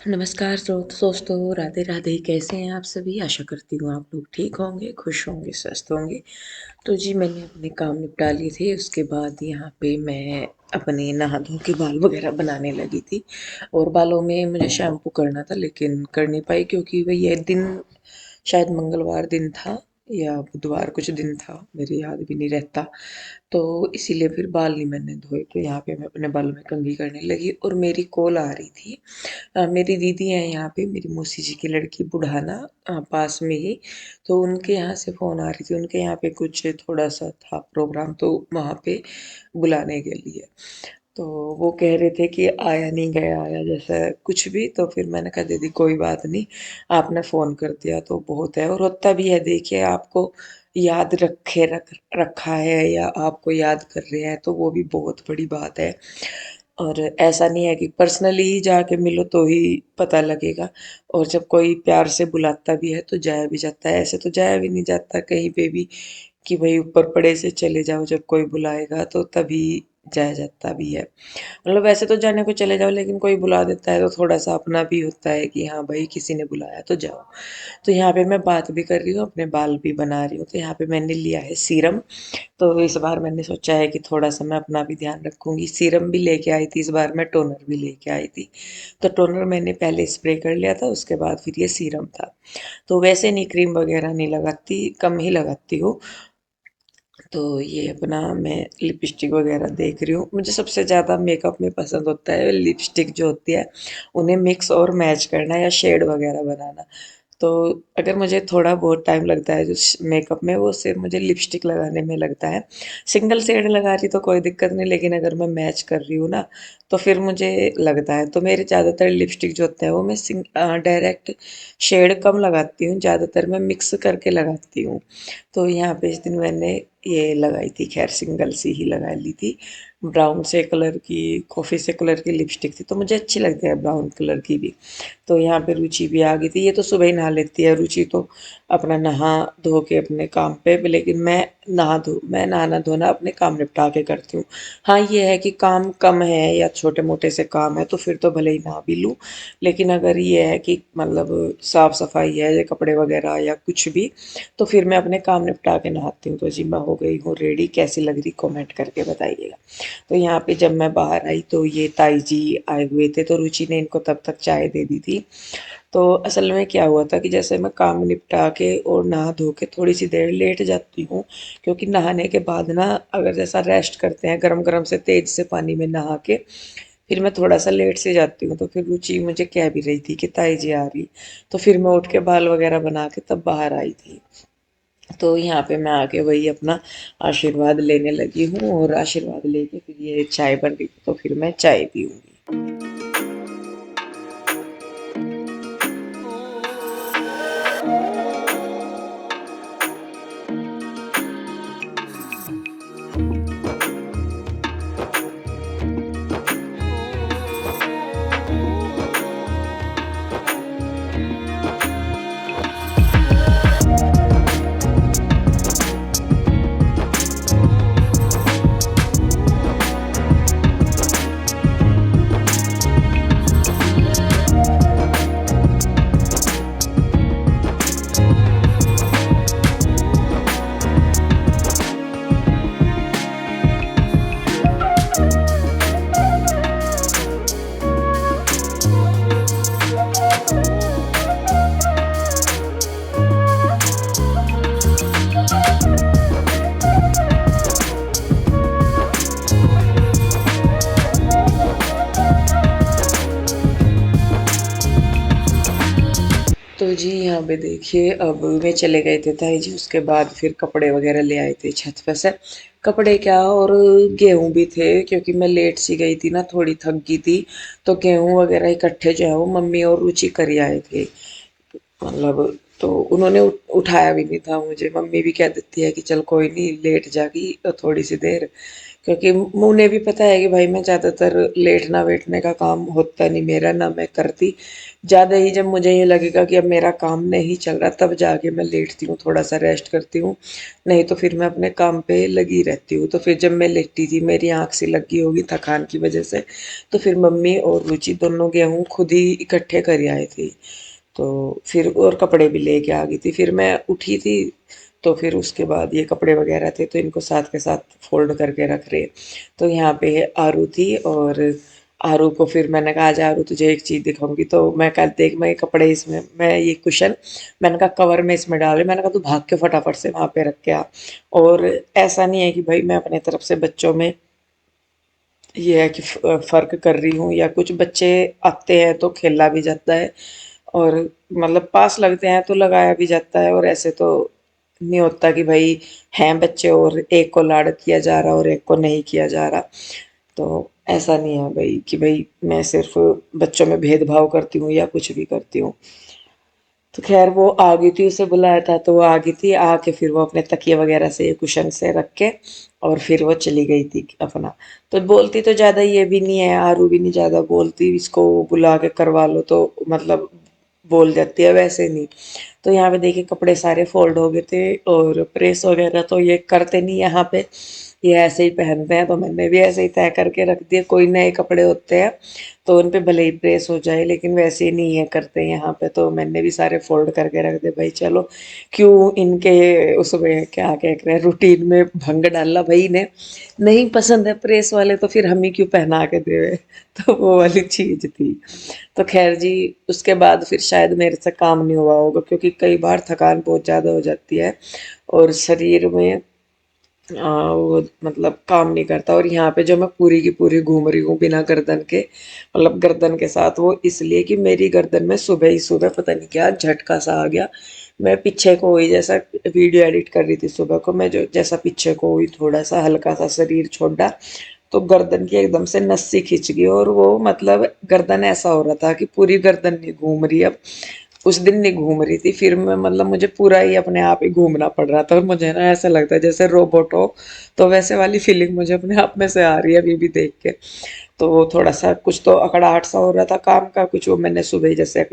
नमस्कार दोस्तों, राधे राधे। कैसे हैं आप सभी? आशा करती हूँ आप लोग ठीक होंगे, खुश होंगे, स्वस्थ होंगे। तो जी, मैंने अपने काम निपटा लिए थे। उसके बाद यहाँ पे मैं अपने नहा धो के बाल वगैरह बनाने लगी थी। और बालों में मुझे शैम्पू करना था, लेकिन कर नहीं पाई क्योंकि वही ये दिन शायद मंगलवार दिन था या बुधवार, कुछ दिन था, मेरे याद भी नहीं रहता। तो इसीलिए फिर बाल नहीं मैंने धोए। तो यहाँ पे मैं अपने बालों में कंघी करने लगी और मेरी कॉल आ रही थी। मेरी दीदी है यहाँ पे, मेरी मौसी जी की लड़की, बुढ़ाना, पास में ही। तो उनके यहाँ से फ़ोन आ रही थी। उनके यहाँ पे कुछ थोड़ा सा था प्रोग्राम, तो वहाँ पे बुलाने के लिए। तो वो कह रहे थे कि आया नहीं गया, आया जैसा कुछ भी। तो फिर मैंने कहा दीदी कोई बात नहीं, आपने फ़ोन कर दिया तो बहुत है। और होता भी है, देखिए आपको याद रखा है या आपको याद कर रहे हैं, तो वो भी बहुत बड़ी बात है। और ऐसा नहीं है कि पर्सनली ही जाके मिलो तो ही पता लगेगा। और जब कोई प्यार से बुलाता भी है तो जाया भी जाता है, ऐसे तो जाया भी नहीं जाता कहीं पे भी कि भाई ऊपर पड़े से चले जाओ। जब कोई बुलाएगा तो तभी जाया जाता भी है। मतलब वैसे तो जाने को चले जाओ, लेकिन कोई बुला देता है तो थोड़ा सा अपना भी होता है कि हाँ भाई किसी ने बुलाया तो जाओ। तो यहाँ पे मैं बात भी कर रही हूँ, अपने बाल भी बना रही हूँ। तो यहाँ पे मैंने लिया है सीरम। तो इस बार मैंने सोचा है कि थोड़ा सा मैं अपना भी ध्यान रखूंगी। सीरम भी लेके आई थी, इस बार मैं टोनर भी लेके आई थी। तो टोनर मैंने पहले स्प्रे कर लिया था, उसके बाद फिर ये सीरम था। तो वैसे नहीं, क्रीम वगैरह नहीं लगाती, कम ही लगाती हूँ। तो ये अपना मैं लिपस्टिक वगैरह देख रही हूँ। मुझे सबसे ज़्यादा मेकअप में पसंद होता है लिपस्टिक जो होती है, उन्हें मिक्स और मैच करना या शेड वगैरह बनाना। तो अगर मुझे थोड़ा बहुत टाइम लगता है जो मेकअप में, वो सिर्फ मुझे लिपस्टिक लगाने में लगता है। सिंगल शेड लगा रही तो कोई दिक्कत नहीं, लेकिन अगर मैं मैच कर रही हूँ ना, तो फिर मुझे लगता है। तो मेरे ज़्यादातर लिपस्टिक जो होते हैं वो मैं डायरेक्ट शेड कम लगाती हूँ, ज़्यादातर मैं मिक्स करके लगाती हूँ। तो यहाँ पे इस दिन मैंने ये लगाई थी, खैर सिंगल सी ही लगा ली थी। ब्राउन से कलर की, कॉफ़ी से कलर की लिपस्टिक थी, तो मुझे अच्छी लगती है ब्राउन कलर की भी। तो यहाँ पे रुचि भी आ गई थी। ये तो सुबह ही नहा लेती है रुचि, तो अपना नहा धो के अपने काम पे। लेकिन मैं नहाना धोना अपने काम निपटा के करती हूँ। हाँ, ये है कि काम कम है या छोटे मोटे से काम है तो फिर तो भले ही नहा भी लूँ। लेकिन अगर ये है कि मतलब साफ सफाई है या कपड़े वगैरह या कुछ भी, तो फिर मैं अपने काम निपटा के नहाती हूँ। तो जी, मैं हो गई हूँ रेडी। कैसी लग रही कमेंट करके बताइएगा। तो यहाँ पे जब मैं बाहर आई तो ये ताई जी आए हुए थे, तो रुचि ने इनको तब तक चाय दे दी थी। तो असल में क्या हुआ था कि जैसे मैं काम निपटा के और नहा धो के थोड़ी सी देर लेट जाती हूँ, क्योंकि नहाने के बाद ना, अगर जैसा रेस्ट करते हैं गरम गरम से तेज से पानी में नहा के, फिर मैं थोड़ा सा लेट से जाती हूँ। तो फिर रुचि मुझे कह भी रही थी कि ताई जी आ रही। तो फिर मैं उठ के बाल वगैरह बना के तब बाहर आई थी। तो यहाँ पे मैं आके वही अपना आशीर्वाद लेने लगी हूँ, और आशीर्वाद लेके फिर ये चाय बन रही थी, तो फिर मैं चाय पीऊँगी। तो जी, यहाँ पे देखिए, अब वे चले गए थे ताई जी, उसके बाद फिर कपड़े वगैरह ले आए थे छत पे से। कपड़े क्या, और गेहूं भी थे, क्योंकि मैं लेट सी गई थी ना, थोड़ी थक गई थी। तो गेहूं वगैरह इकट्ठे जो है वो मम्मी और रुचि कर ही आए थे। मतलब तो उन्होंने उठाया भी नहीं था मुझे। मम्मी भी कह देती है कि चल कोई नहीं, लेट जागी तो थोड़ी सी देर, क्योंकि उन्हें भी पता है कि भाई मैं ज़्यादातर लेटना वेटने का काम होता नहीं मेरा, ना मैं करती। ज़्यादा ही जब मुझे ये लगेगा कि अब मेरा काम नहीं चल रहा तब जाके मैं लेटती हूँ, थोड़ा सा रेस्ट करती हूँ, नहीं तो फिर मैं अपने काम पे लगी रहती हूँ। तो फिर जब मैं लेटी थी मेरी आँख सी लगी होगी थकान की वजह से, तो फिर मम्मी और रुचि दोनों गेहूँ खुद ही इकट्ठे कर आए थे। तो फिर और कपड़े भी लेके आ गई थी, फिर मैं उठी थी तो फिर उसके बाद ये कपड़े वगैरह थे तो इनको साथ के साथ फोल्ड करके रख रहे। तो यहाँ पे आरू थी और आरू को फिर मैंने कहा आज आरू तुझे एक चीज़ दिखाऊंगी, तो मैं कहा देख मैं ये कपड़े इसमें, मैं ये कुशन मैंने कहा कवर में इसमें डाले, मैंने कहा तू भाग के फटाफट से वहाँ पे रख के आ। और ऐसा नहीं है कि भाई मैं अपने तरफ से बच्चों में ये है कि फ़र्क कर रही हूँ या कुछ, बच्चे आते हैं तो खेला भी जाता है और मतलब पास लगते हैं तो लगाया भी जाता है, और ऐसे तो नहीं होता कि भाई हैं बच्चे और एक को लाड किया जा रहा और एक को नहीं किया जा रहा। तो ऐसा नहीं है भाई कि भाई मैं सिर्फ बच्चों में भेदभाव करती हूँ या कुछ भी करती हूँ। तो खैर वो आ गई थी, उसे बुलाया था तो वो आ गई थी, आके फिर वो अपने तकिए वगैरह से कुशन से रख के और फिर वो चली गई थी अपना। तो बोलती तो ज़्यादा ये भी नहीं है, आरू भी नहीं ज़्यादा बोलती, इसको बुला के करवा लो तो मतलब बोल जाती है, वैसे नहीं। तो यहाँ पे देखिए कपड़े सारे फोल्ड हो गए थे और प्रेस वगैरह तो ये करते नहीं यहाँ पे, ये ऐसे ही पहनते हैं, तो मैंने भी ऐसे ही तय करके रख दिए। कोई नए कपड़े होते हैं तो उन पे भले ही प्रेस हो जाए लेकिन वैसे ही नहीं है करते यहाँ पे, तो मैंने भी सारे फोल्ड करके रख दे भाई, चलो क्यों इनके उसमें क्या कह रहे हैं रूटीन में भंग डाला भाई ने, नहीं पसंद है प्रेस वाले तो फिर हम ही क्यों पहना के देवे। तो वो वाली चीज थी। तो खैर जी, उसके बाद फिर शायद मेरे से काम नहीं हुआ होगा क्योंकि कई बार थकान बहुत ज़्यादा हो जाती है और शरीर में वो मतलब काम नहीं करता। और यहाँ पे जो मैं पूरी की पूरी घूम रही हूँ बिना गर्दन के, मतलब गर्दन के साथ, वो इसलिए कि मेरी गर्दन में सुबह ही सुबह पता नहीं क्या झटका सा आ गया। मैं पीछे को हुई, जैसा वीडियो एडिट कर रही थी सुबह को मैं, जो जैसा पीछे को हुई थोड़ा सा हल्का सा शरीर छोड़ा तो गर्दन की एकदम से नस्सी खिंच गई और वो मतलब गर्दन ऐसा हो रहा था कि पूरी गर्दन नहीं घूम रही अब, उस दिन नहीं घूम रही थी, फिर मैं मतलब मुझे पूरा ही अपने आप ही घूमना पड़ रहा था और मुझे ना ऐसा लगता है जैसे रोबोट हो। तो वैसे वाली फीलिंग मुझे अपने आप में से आ रही है अभी भी देख के। तो वो थोड़ा सा कुछ तो अकड़ाहट सा हो रहा था काम का, कुछ वो मैंने सुबह ही जैसे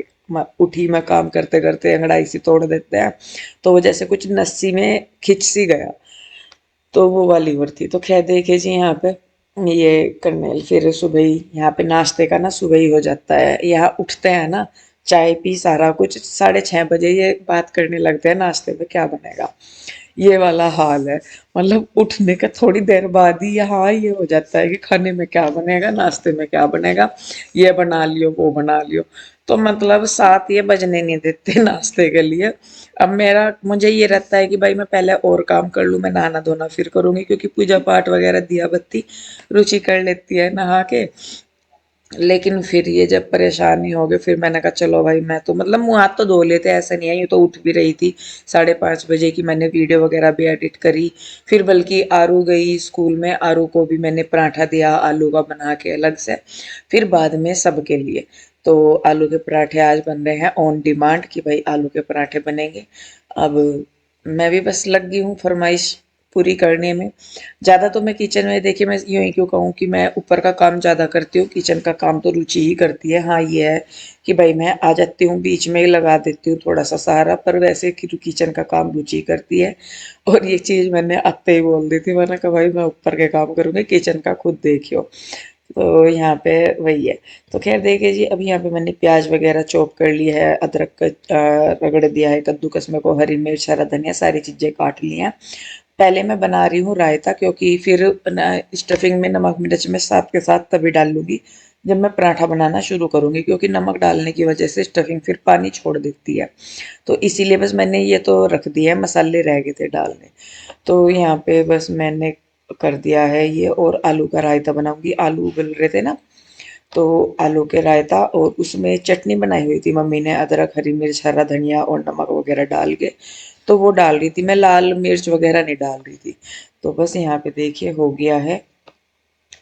उठी मैं काम करते करते अंगड़ाई सी तोड़ देते हैं, तो वो जैसे कुछ नस्सी में खिंच सी गया, तो वो वाली उम्र थी। तो खैर देखिए जी यहाँ पे ये करने फिर सुबह ही यहाँ पे नाश्ते का ना सुबह ही हो जाता है, यहाँ उठते हैं ना चाय पी सारा कुछ 6:30 बजे ये बात करने लगते हैं नाश्ते में क्या बनेगा, ये वाला हाल है। मतलब उठने का थोड़ी देर बाद ही यहाँ ये हो जाता है कि खाने में क्या बनेगा, नाश्ते में क्या बनेगा, ये बना लियो वो बना लियो। तो मतलब 7 ये बजने नहीं देते नाश्ते के लिए। अब मेरा मुझे ये रहता है कि भाई मैं पहले और काम कर लूँ, मैं नहाना धोना फिर करूँगी क्योंकि पूजा पाठ वगैरह दिया बत्ती रुचि कर लेती है नहा के। लेकिन फिर ये जब परेशानी हो गई फिर मैंने कहा चलो भाई, मैं तो मतलब मुँह हाथ तो धो लेते ऐसा नहीं है, ये तो उठ भी रही थी 5:30 बजे की, मैंने वीडियो वगैरह भी एडिट करी। फिर बल्कि आरू गई स्कूल में, आरू को भी मैंने पराठा दिया आलू का बना के अलग से, फिर बाद में सबके लिए। तो आलू के पराठे आज बन रहे हैं ऑन डिमांड कि भाई आलू के पराठे बनेंगे। अब मैं भी बस लग गई हूँ फरमाइश पूरी करने में। ज़्यादा तो मैं किचन में देखिए मैं यूँ ही क्यों कहूँ कि मैं ऊपर का काम ज़्यादा करती हूँ, किचन का काम तो रुचि ही करती है। हाँ ये है कि भाई मैं आ जाती हूँ बीच में ही लगा देती हूँ थोड़ा सा सहारा, पर वैसे कि किचन का काम रुचि करती है। और ये चीज़ मैंने आते ही बोल दी थी, मैंने कहा भाई मैं ऊपर के काम करूँगी किचन का खुद देखियो। तो यहाँ पे वही है। तो खैर देखिए जी, अभी यहाँ पे मैंने प्याज वगैरह चॉप कर लिया है, अदरक का रगड़ दिया है, कद्दूकस में को हरी मिर्च हरा धनिया सारी चीज़ें काट ली हैं। पहले मैं बना रही हूँ रायता क्योंकि फिर स्टफिंग में नमक मिर्च में साथ के साथ तभी डालूंगी जब मैं पराठा बनाना शुरू करूंगी, क्योंकि नमक डालने की वजह से स्टफिंग फिर पानी छोड़ देती है। तो इसीलिए बस मैंने ये तो रख दिया है, मसाले रह गए थे डालने। तो यहाँ पे बस मैंने कर दिया है ये, और आलू का रायता बनाऊंगी, आलू उबल रहे थे ना, तो आलू के रायता और उसमें चटनी बनाई हुई थी मम्मी ने, अदरक हरी मिर्च हरा धनिया और नमक वगैरह डाल के, तो वो डाल रही थी मैं, लाल मिर्च वगैरह नहीं डाल रही थी। तो बस यहाँ पे देखिए हो गया है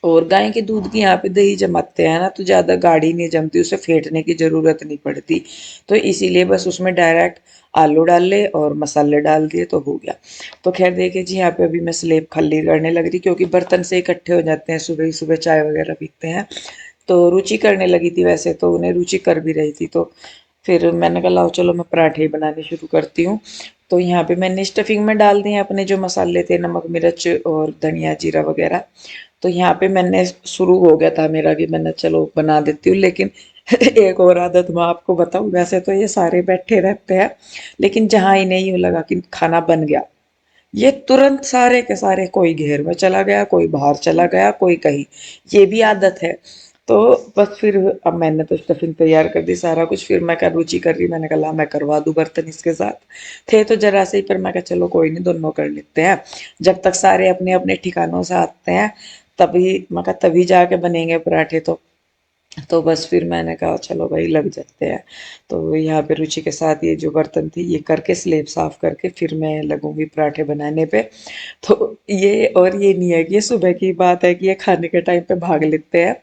और गाय के दूध की यहाँ पे दही जमाते हैं ना तो ज़्यादा गाढ़ी नहीं जमती, उसे फेंटने की ज़रूरत नहीं पड़ती। तो इसीलिए बस उसमें डायरेक्ट आलू डाल ले और मसाले डाल दिए तो हो गया। तो खैर देखिए जी, यहाँ पे अभी मैं स्लेब खाली करने लग रही क्योंकि बर्तन से इकट्ठे हो जाते हैं, सुबह ही सुबह चाय वगैरह पीते हैं। तो रुचि करने लगी थी, वैसे तो उन्हें रुचि कर भी रही थी, तो फिर मैंने कहा लाओ चलो मैं पराठे ही बनाने शुरू करती हूँ। तो यहाँ पे मैंने स्टफिंग में डाल दिए अपने जो मसाले थे, नमक मिर्च और धनिया जीरा वगैरह। तो यहाँ पे मैंने शुरू हो गया था मेरा कि मैंने चलो बना देती हूँ, लेकिन एक और आदत मैं आपको बताऊँ, वैसे तो ये सारे बैठे रहते हैं, लेकिन जहाँ इन्हें यूँ लगा कि खाना बन गया, ये तुरंत सारे के सारे, कोई घेर में चला गया, कोई बाहर चला गया, कोई कहीं, ये भी आदत है। तो बस फिर अब मैंने तो स्टफिंग तैयार कर दी सारा कुछ, फिर मैं क्या रुचि कर रही, मैंने कहा ला मैं करवा दूं बर्तन इसके साथ। थे तो जरा से ही, पर मैं कहा चलो कोई नहीं, दोनों कर लेते हैं, जब तक सारे अपने अपने ठिकानों से आते हैं तभी, मैं कहा तभी जाके बनेंगे पराठे। तो बस फिर मैंने कहा चलो भाई लग जाते हैं। तो यहाँ पे रुचि के साथ ये जो बर्तन थी ये करके, स्लेब साफ करके, फिर मैं लगूंगी पराठे बनाने पे। तो ये, और ये नहीं है कि ये सुबह की बात है कि ये खाने के टाइम पे भाग लेते हैं,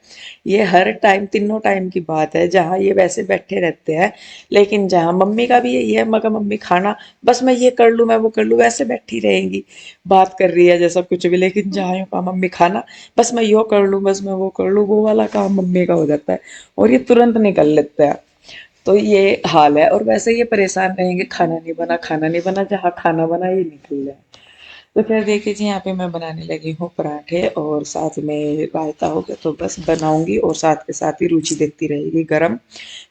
ये हर टाइम, तीनों टाइम की बात है, जहाँ ये वैसे बैठे रहते हैं। लेकिन जहाँ मम्मी का भी यही है, मगर मम्मी खाना, बस मैं ये कर लूँ मैं वो कर लूँ, वैसे बैठी रहेंगी, बात कर रही है जैसा कुछ भी, लेकिन जहाँ यूँ कहा मम्मी खाना, बस मैं यो कर लूँ, बस मैं वो कर लूँ, वो वाला काम मम्मी का हो जाता है, और ये तुरंत निकल लेते हैं। तो ये हाल है, और वैसे ये परेशान रहेंगे, खाना नहीं बना, खाना नहीं बना, जहाँ खाना बना ये निकल जाए। तो फिर देखिए जी, यहाँ पे मैं बनाने लगी हूँ पराठे, और साथ में रायता हो गया, तो बस बनाऊंगी और साथ के साथ ही रुचि देखती रहेगी, गरम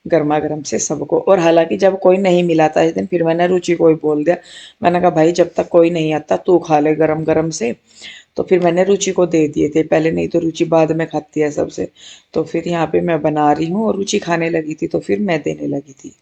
गर्मा गर्म से सबको। और हालांकि जब कोई नहीं मिला था इस दिन, फिर मैंने रुचि को ही बोल दिया, मैंने कहा भाई जब तक कोई नहीं आता तू खा ले गरम गरम से। तो फिर मैंने रुचि को दे दिए थे पहले, नहीं तो रुचि बाद में खाती है सबसे। तो फिर यहाँ पे मैं बना रही हूँ और रुचि खाने लगी थी, तो फिर मैं देने लगी थी।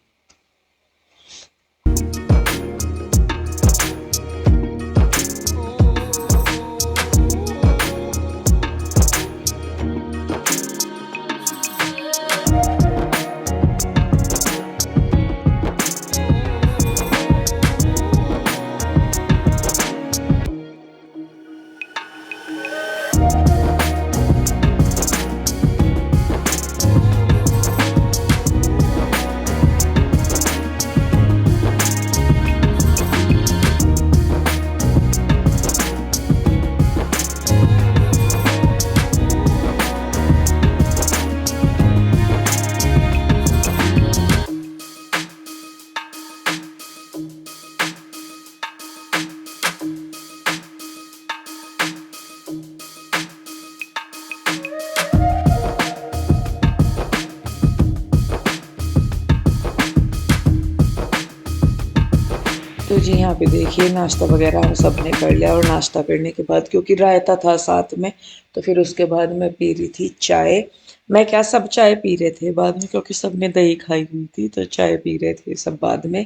तो जी यहाँ पे देखिए, नाश्ता वगैरह हम सब ने कर लिया, और नाश्ता करने के बाद क्योंकि रायता था साथ में, तो फिर उसके बाद मैं पी रही थी चाय। मैं क्या, सब चाय पी रहे थे बाद में, क्योंकि सब ने दही खाई हुई थी, तो चाय पी रहे थे सब बाद में।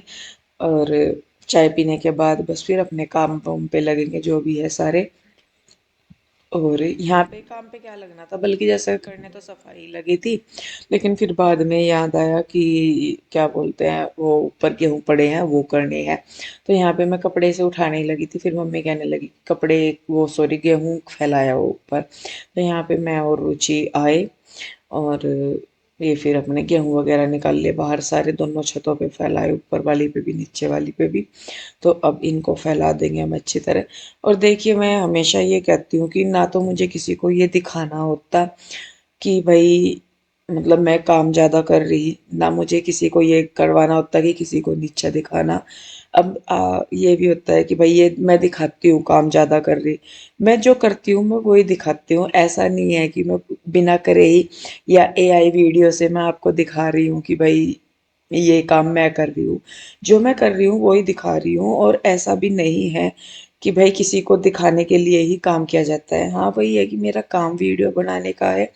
और चाय पीने के बाद बस फिर अपने काम वाम पे लगेंगे जो भी है सारे। और यहाँ पे काम पे क्या लगना था, बल्कि जैसे करने तो सफाई लगी थी, लेकिन फिर बाद में याद आया कि क्या बोलते हैं, वो ऊपर गेहूं पड़े हैं वो करने हैं। तो यहाँ पे मैं कपड़े से उठाने ही लगी थी, फिर मम्मी कहने लगी कपड़े, वो सॉरी गेहूं फैलाया वो ऊपर। तो यहाँ पे मैं और रुचि आए, और ये फिर अपने गेहूं वगैरह निकाल लिए बाहर, सारे दोनों छतों पे फैलाए, ऊपर वाली पे भी नीचे वाली पे भी। तो अब इनको फैला देंगे हम अच्छी तरह। और देखिए, मैं हमेशा ये कहती हूँ कि ना तो मुझे किसी को ये दिखाना होता कि भाई, मतलब मैं काम ज़्यादा कर रही, ना मुझे किसी को ये करवाना होता कि किसी को नीचा दिखाना। अब ये भी होता है कि भाई ये मैं दिखाती हूँ काम ज़्यादा कर रही, मैं जो करती हूँ मैं वही दिखाती हूँ, ऐसा नहीं है कि मैं बिना करे ही, या एआई वीडियो से मैं आपको दिखा रही हूँ कि भाई ये काम मैं कर रही हूँ। जो मैं कर रही हूँ वही दिखा रही हूँ, और ऐसा भी नहीं है कि भाई किसी को दिखाने के लिए ही काम किया जाता है। हाँ, वही है कि मेरा काम वीडियो बनाने का है,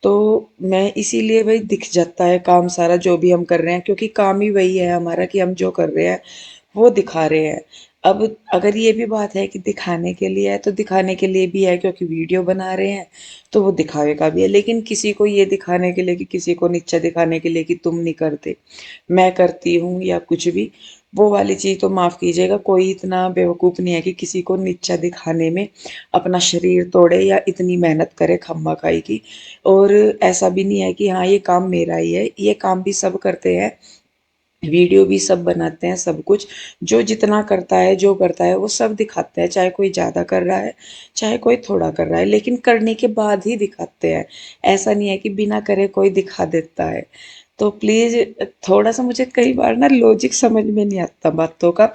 तो मैं इसीलिए भाई दिख जाता है काम सारा जो भी हम कर रहे हैं, क्योंकि काम ही वही है हमारा कि हम जो कर रहे हैं वो दिखा रहे हैं। अब अगर ये भी बात है कि दिखाने के लिए है, तो दिखाने के लिए भी है क्योंकि वीडियो बना रहे हैं, तो वो दिखावे का भी है। लेकिन किसी को ये दिखाने के लिए, कि किसी को नीचा दिखाने के लिए कि तुम नहीं करते, मैं करती हूँ या कुछ भी, वो वाली चीज़ तो माफ़ कीजिएगा, कोई इतना बेवकूफ़ नहीं है कि किसी को नीचा दिखाने में अपना शरीर तोड़े या इतनी मेहनत करे खम्मा-खाई की। और ऐसा भी नहीं है कि हाँ, ये काम मेरा ही है, ये काम भी सब करते हैं, वीडियो भी सब बनाते हैं, सब कुछ जो जितना करता है, जो करता है वो सब दिखाते हैं, चाहे कोई ज़्यादा कर रहा है, चाहे कोई थोड़ा कर रहा है, लेकिन करने के बाद ही दिखाते हैं। ऐसा नहीं है कि बिना करे कोई दिखा देता है। तो प्लीज़ थोड़ा सा मुझे कई बार ना लॉजिक समझ में नहीं आता बातों का,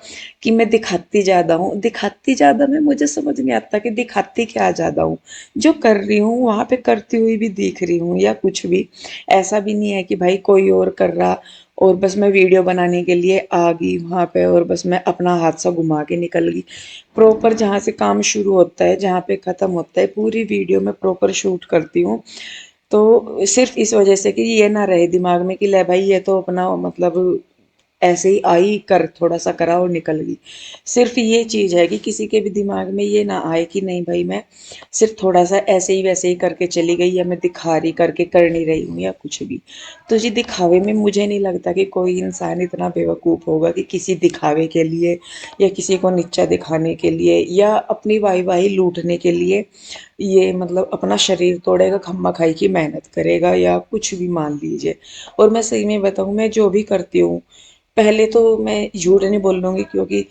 कि मैं दिखाती ज़्यादा हूँ, दिखाती ज़्यादा में मुझे समझ नहीं आता कि दिखाती क्या ज़्यादा हूँ। जो कर रही हूँ वहाँ पे करती हुई भी दिख रही हूँ या कुछ भी। ऐसा भी नहीं है कि भाई कोई और कर रहा और बस मैं वीडियो बनाने के लिए आ गई वहाँ पे और बस मैं अपना हादसा घुमा के निकल गई। प्रॉपर जहाँ से काम शुरू होता है, जहाँ पे ख़त्म होता है, पूरी वीडियो में प्रॉपर शूट करती हूँ। तो सिर्फ इस वजह से कि ये ना रहे दिमाग में कि ले भाई ये तो अपना मतलब ऐसे ही आई कर थोड़ा सा करा और निकल गई। सिर्फ ये चीज़ है कि किसी के भी दिमाग में ये ना आए कि नहीं भाई मैं सिर्फ थोड़ा सा ऐसे ही वैसे ही करके चली गई या मैं दिखा रही करके कर नहीं रही हूँ या कुछ भी। तो जी दिखावे में मुझे नहीं लगता कि कोई इंसान इतना बेवकूफ़ होगा कि किसी दिखावे के लिए या किसी को नीचा दिखाने के लिए या अपनी वाही लूटने के लिए ये मतलब अपना शरीर तोड़ेगा, खम्मा खाई की मेहनत करेगा या कुछ भी मान लीजिए। और मैं सही में बताऊँ, मैं जो भी करती हूँ, पहले तो मैं झूठ नहीं बोल लूँगी, क्योंकि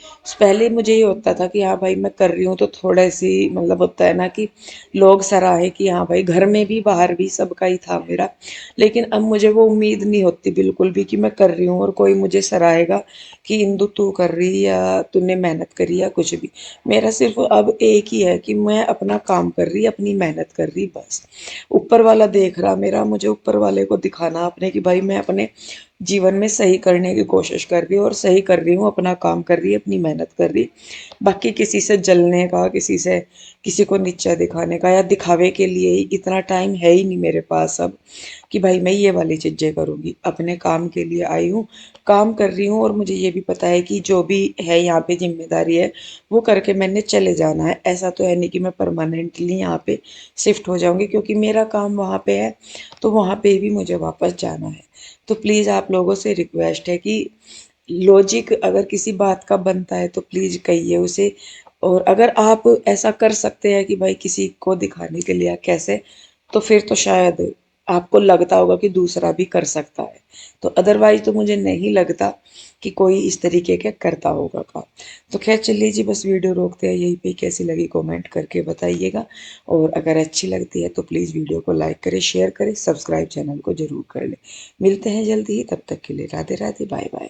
पहले मुझे ये होता था कि हाँ भाई मैं कर रही हूँ तो थोड़ा सी मतलब होता है ना कि लोग सराहे कि हाँ भाई, घर में भी बाहर भी सबका ही था मेरा। लेकिन अब मुझे वो उम्मीद नहीं होती बिल्कुल भी कि मैं कर रही हूँ और कोई मुझे सराहेगा कि इंदु तू कर रही या तूने मेहनत करी या कुछ भी। मेरा सिर्फ अब एक ही है कि मैं अपना काम कर रही, अपनी मेहनत कर रही, बस। ऊपर वाला देख रहा मेरा, मुझे ऊपर वाले को दिखाना अपने कि भाई मैं अपने जीवन में सही करने की कोशिश कर रही हूँ और सही कर रही हूँ, अपना काम कर रही, अपनी मेहनत कर रही। बाकी किसी से जलने का, किसी से किसी को नीचा दिखाने का या दिखावे के लिए ही इतना टाइम है ही नहीं मेरे पास अब कि भाई मैं ये वाली चीज़ें करूँगी। अपने काम के लिए आई हूँ, काम कर रही हूँ और मुझे ये भी पता है कि जो भी है यहाँ पे ज़िम्मेदारी है, वो करके मैंने चले जाना है। ऐसा तो है नहीं कि मैं परमानेंटली यहाँ पे शिफ्ट हो जाऊँगी, क्योंकि मेरा काम वहाँ पे है, तो वहाँ पे भी मुझे वापस जाना है। तो प्लीज़ आप लोगों से रिक्वेस्ट है कि लॉजिक अगर किसी बात का बनता है तो प्लीज़ कहिए उसे। और अगर आप ऐसा कर सकते हैं कि भाई किसी को दिखाने के लिए कैसे, तो फिर तो शायद आपको लगता होगा कि दूसरा भी कर सकता है। तो अदरवाइज तो मुझे नहीं लगता कि कोई इस तरीके के करता होगा काम। तो खैर चलिए जी, बस वीडियो रोकते हैं यहीं पे। कैसी लगी कमेंट करके बताइएगा, और अगर अच्छी लगती है तो प्लीज़ वीडियो को लाइक करें, शेयर करें, सब्सक्राइब चैनल को ज़रूर कर लें। मिलते हैं जल्दी ही, तब तक के लिए राधे राधे, बाय बाय।